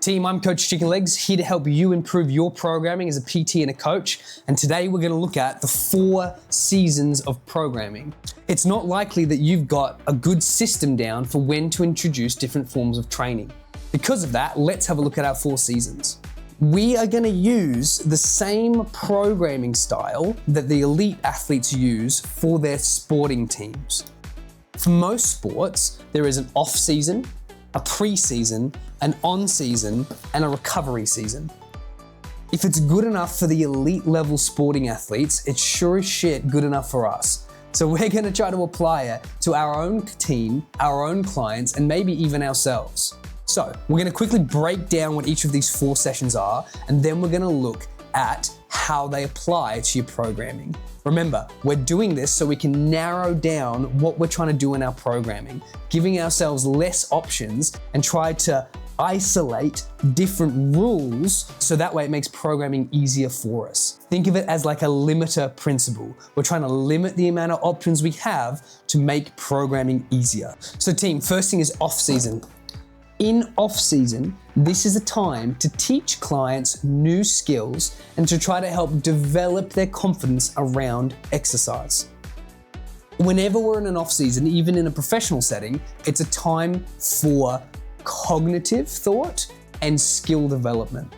Team, I'm Coach Chickenlegs, here to help you improve your programming as a PT and a coach. And today we're going to look at the 4 seasons of programming. It's not likely that you've got a good system down for when to introduce different forms of training. Because of that, let's have a look at our 4 seasons. We are going to use the same programming style that the elite athletes use for their sporting teams. For most sports, there is an off-season, a pre-season, an on-season, and a recovery season. If it's good enough for the elite level sporting athletes, it's sure as shit good enough for us. So we're gonna try to apply it to our own team, our own clients, and maybe even ourselves. So we're gonna quickly break down what each of these 4 sessions are, and then we're gonna look at how they apply to your programming. Remember, we're doing this so we can narrow down what we're trying to do in our programming, giving ourselves less options and try to isolate different rules so that way it makes programming easier for us. Think of it as like a limiter principle. We're trying to limit the amount of options we have to make programming easier. So team, first thing is off-season. In off-season, this is a time to teach clients new skills and to try to help develop their confidence around exercise. Whenever we're in an off-season, even in a professional setting, it's a time for cognitive thought and skill development.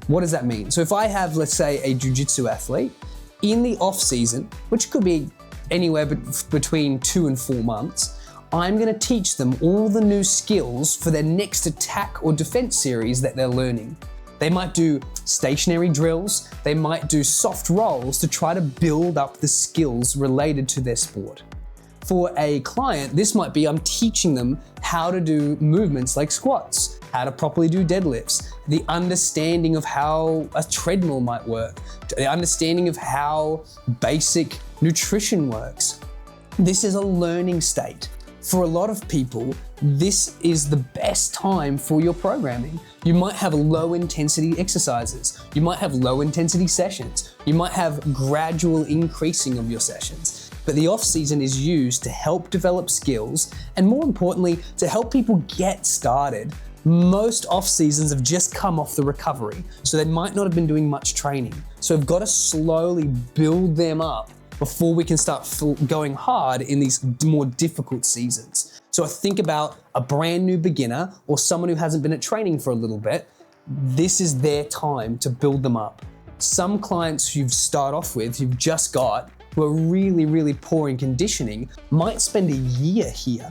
What does that mean? So if I have, let's say, a jiu-jitsu athlete, in the off-season, which could be anywhere between 2 and 4 months, I'm gonna teach them all the new skills for their next attack or defense series that they're learning. They might do stationary drills, they might do soft rolls to try to build up the skills related to their sport. For a client, this might be I'm teaching them how to do movements like squats, how to properly do deadlifts, the understanding of how a treadmill might work, the understanding of how basic nutrition works. This is a learning state. For a lot of people, this is the best time for your programming. You might have low intensity exercises. You might have low intensity sessions. You might have gradual increasing of your sessions. But the off season is used to help develop skills and, more importantly, to help people get started. Most off seasons have just come off the recovery, so they might not have been doing much training. So we've got to slowly build them up before we can start going hard in these more difficult seasons. So I think about a brand new beginner or someone who hasn't been at training for a little bit. This is their time to build them up. Some clients you've start off with, you've just got, who are really, really poor in conditioning, might spend a year here.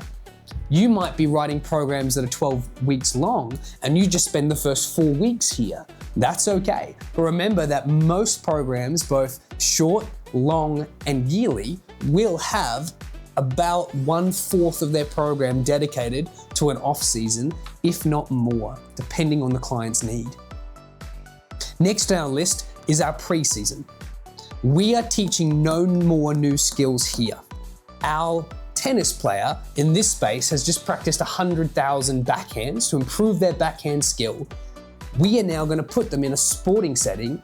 You might be writing programs that are 12 weeks long and you just spend the first 4 weeks here. That's okay. But remember that most programs, both short, long, and yearly, will have about 1/4 of their program dedicated to an off season, if not more, depending on the client's need. Next on our list is our pre-season. We are teaching no more new skills here. Our tennis player in this space has just practiced 100,000 backhands to improve their backhand skill. We are now going to put them in a sporting setting,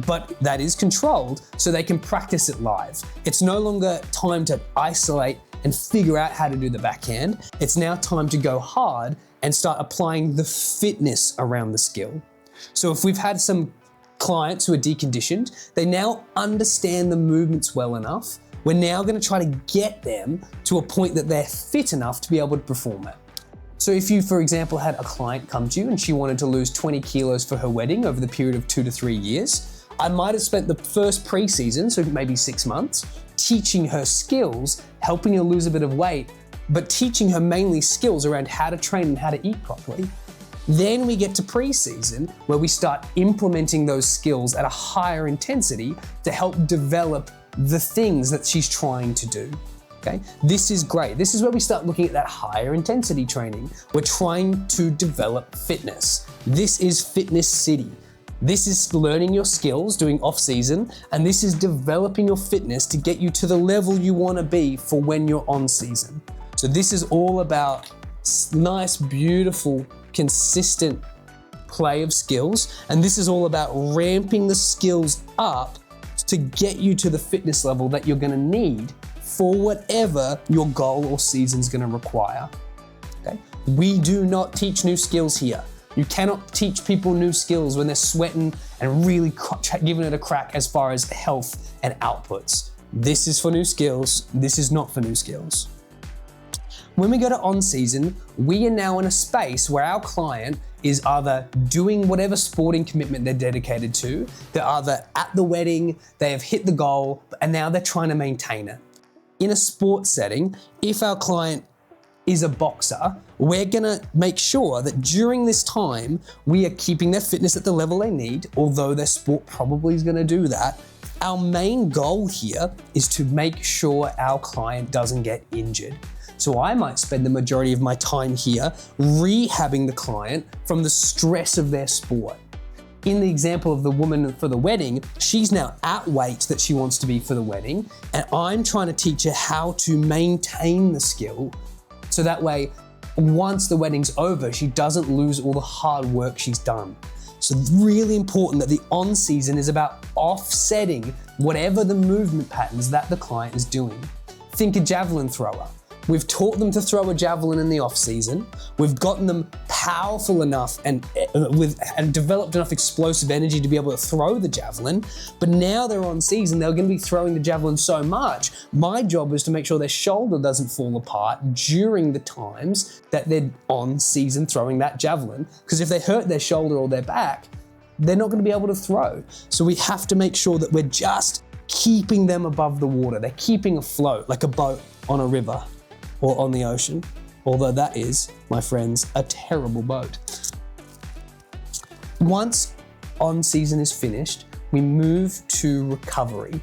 but that is controlled so they can practice it live. It's no longer time to isolate and figure out how to do the backhand. It's now time to go hard and start applying the fitness around the skill. So if we've had some clients who are deconditioned, they now understand the movements well enough. We're now going to try to get them to a point that they're fit enough to be able to perform it. So if you, for example, had a client come to you and she wanted to lose 20 kilos for her wedding over the period of 2 to 3 years, I might have spent the first pre-season, so maybe 6 months, teaching her skills, helping her lose a bit of weight, but teaching her mainly skills around how to train and how to eat properly. Then we get to pre-season where we start implementing those skills at a higher intensity to help develop the things that she's trying to do. Okay? This is great. This is where we start looking at that higher intensity training. We're trying to develop fitness. This is Fitness City. This is learning your skills, doing off-season, and this is developing your fitness to get you to the level you want to be for when you're on season. So this is all about nice, beautiful, consistent play of skills, and this is all about ramping the skills up to get you to the fitness level that you're going to need for whatever your goal or season is going to require. Okay? We do not teach new skills here. You cannot teach people new skills when they're sweating and really giving it a crack as far as health and outputs. This is for new skills. This is not for new skills. When we go to on-season, we are now in a space where our client is either doing whatever sporting commitment they're dedicated to, they're either at the wedding, they have hit the goal, and now they're trying to maintain it. In a sports setting, if our client is a boxer, we're gonna make sure that during this time, we are keeping their fitness at the level they need, although their sport probably is gonna do that. Our main goal here is to make sure our client doesn't get injured. So I might spend the majority of my time here rehabbing the client from the stress of their sport. In the example of the woman for the wedding, she's now at weight that she wants to be for the wedding, and I'm trying to teach her how to maintain the skill so that way, once the wedding's over, she doesn't lose all the hard work she's done. So really important that the on-season is about offsetting whatever the movement patterns that the client is doing. Think a javelin thrower. We've taught them to throw a javelin in the off-season. We've gotten them powerful enough and developed enough explosive energy to be able to throw the javelin. But now they're on season, they're going to be throwing the javelin so much. My job is to make sure their shoulder doesn't fall apart during the times that they're on season throwing that javelin. Because if they hurt their shoulder or their back, they're not going to be able to throw. So we have to make sure that we're just keeping them above the water. They're keeping afloat like a boat on a river or on the ocean, although that is, my friends, a terrible boat. Once on-season is finished, we move to recovery.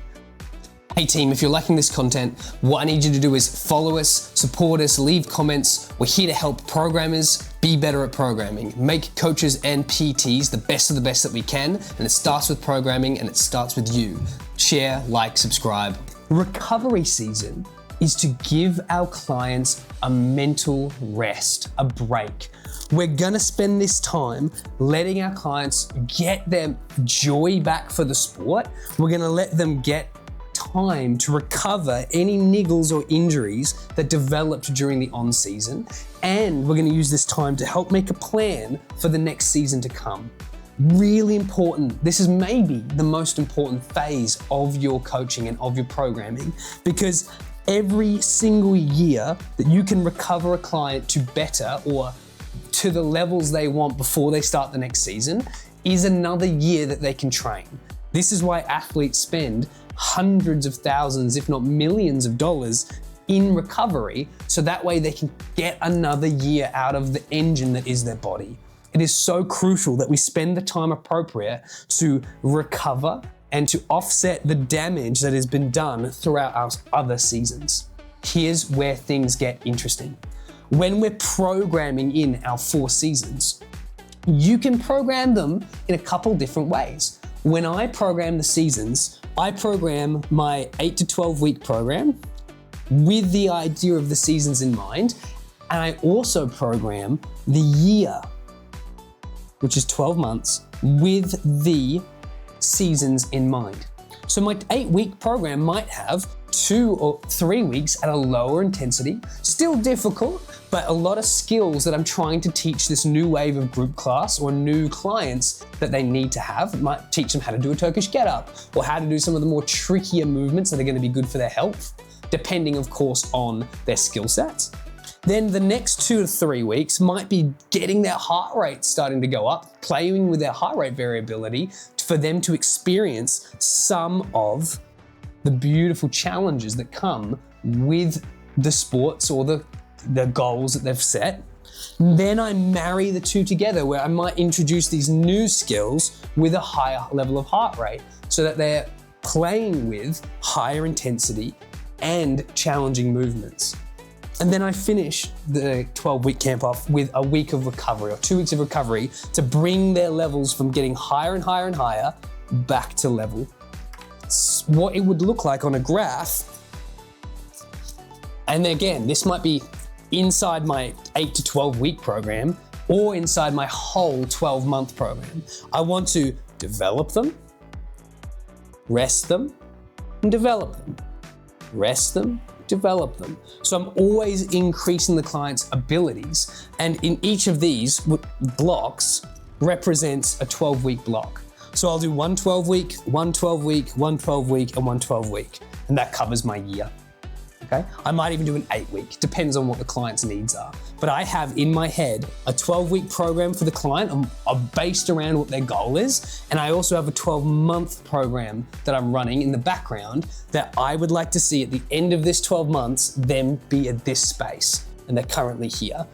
Hey team, if you're liking this content, what I need you to do is follow us, support us, leave comments. We're here to help programmers be better at programming, make coaches and PTs the best of the best that we can, and it starts with programming and it starts with you. Share, like, subscribe. Recovery season is to give our clients a mental rest, a break. We're gonna spend this time letting our clients get their joy back for the sport. We're gonna let them get time to recover any niggles or injuries that developed during the on-season. And we're gonna use this time to help make a plan for the next season to come. Really important. This is maybe the most important phase of your coaching and of your programming, because every single year that you can recover a client to better or to the levels they want before they start the next season is another year that they can train. This is why athletes spend hundreds of thousands, if not millions of dollars in recovery, so that way they can get another year out of the engine that is their body. It is so crucial that we spend the time appropriate to recover and to offset the damage that has been done throughout our other seasons. Here's where things get interesting. When we're programming in our 4 seasons, you can program them in a couple different ways. When I program the seasons, I program my 8 to 12 week program with the idea of the seasons in mind, and I also program the year, which is 12 months, with the seasons in mind. So my 8-week program might have 2 or 3 weeks at a lower intensity, still difficult, but a lot of skills that I'm trying to teach this new wave of group class or new clients that they need to have. It might teach them how to do a Turkish get-up or how to do some of the more trickier movements that are going to be good for their health, depending of course on their skill sets. Then the next 2 to 3 weeks might be getting their heart rate starting to go up, playing with their heart rate variability for them to experience some of the beautiful challenges that come with the sports or the goals that they've set. Then I marry the two together where I might introduce these new skills with a higher level of heart rate so that they're playing with higher intensity and challenging movements. And then I finish the 12-week camp off with a week of recovery or 2 weeks of recovery to bring their levels from getting higher and higher and higher back to level. It's what it would look like on a graph. And again, this might be inside my 8 to 12 week program or inside my whole 12-month program. I want to develop them, rest them, and develop them. Rest them, develop them. So I'm always increasing the client's abilities. And in each of these blocks represents a 12-week block. So I'll do one 12-week, one 12-week, one 12-week, and one 12-week. And that covers my year. Okay? I might even do an 8-week, depends on what the client's needs are. But I have in my head a 12-week program for the client. I'm based around what their goal is. And I also have a 12-month program that I'm running in the background that I would like to see at the end of this 12 months, them be at this space. And they're currently here.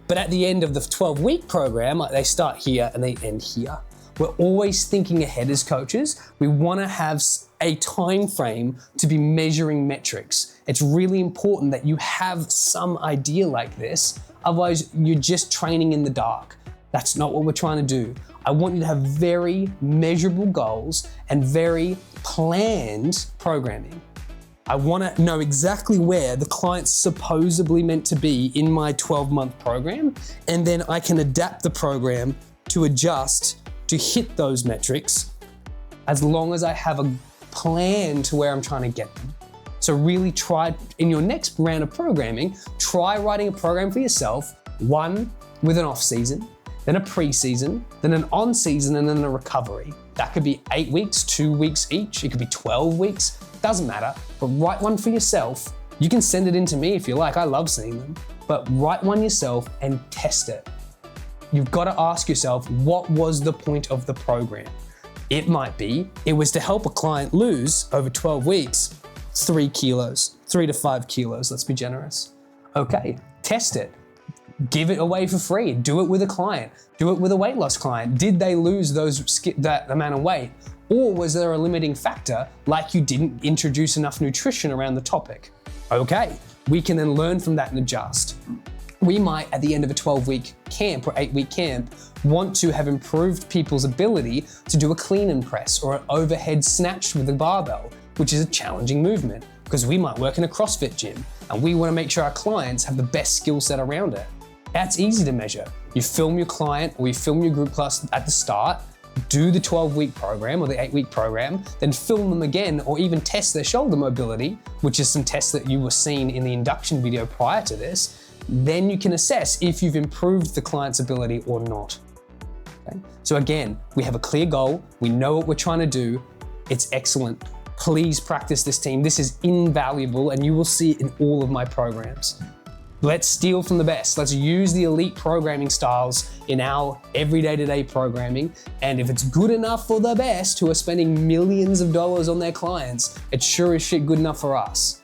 But at the end of the 12-week program, they start here and they end here. We're always thinking ahead as coaches. We want to have a time frame to be measuring metrics. It's really important that you have some idea like this. Otherwise, you're just training in the dark. That's not what we're trying to do. I want you to have very measurable goals and very planned programming. I want to know exactly where the client's supposedly meant to be in my 12-month program, and then I can adapt the program to adjust to hit those metrics as long as I have a plan to where I'm trying to get them. So really try, in your next round of programming, try writing a program for yourself, one with an off season, then a pre-season, then an on season, and then a recovery. That could be 8 weeks, 2 weeks each. It could be 12 weeks, doesn't matter, but write one for yourself. You can send it in to me if you like, I love seeing them, but write one yourself and test it. You've got to ask yourself, what was the point of the program? It might be, it was to help a client lose over 12 weeks, 3 kilos, 3 to 5 kilos, let's be generous. Okay, test it. Give it away for free. Do it with a client. Do it with a weight loss client. Did they lose that amount of weight? Or was there a limiting factor, like you didn't introduce enough nutrition around the topic? Okay, we can then learn from that and adjust. We might, at the end of a 12-week camp or 8-week camp, want to have improved people's ability to do a clean and press or an overhead snatch with a barbell, which is a challenging movement, because we might work in a CrossFit gym and we want to make sure our clients have the best skill set around it. That's easy to measure. You film your client or you film your group class at the start, do the 12-week program or the 8-week program, then film them again or even test their shoulder mobility, which is some tests that you were seeing in the induction video prior to this. Then you can assess if you've improved the client's ability or not. Okay? So again, we have a clear goal. We know what we're trying to do. It's excellent. Please practice this, team. This is invaluable and you will see it in all of my programs. Let's steal from the best. Let's use the elite programming styles in our everyday to day programming. And if it's good enough for the best who are spending millions of dollars on their clients, it sure is shit good enough for us.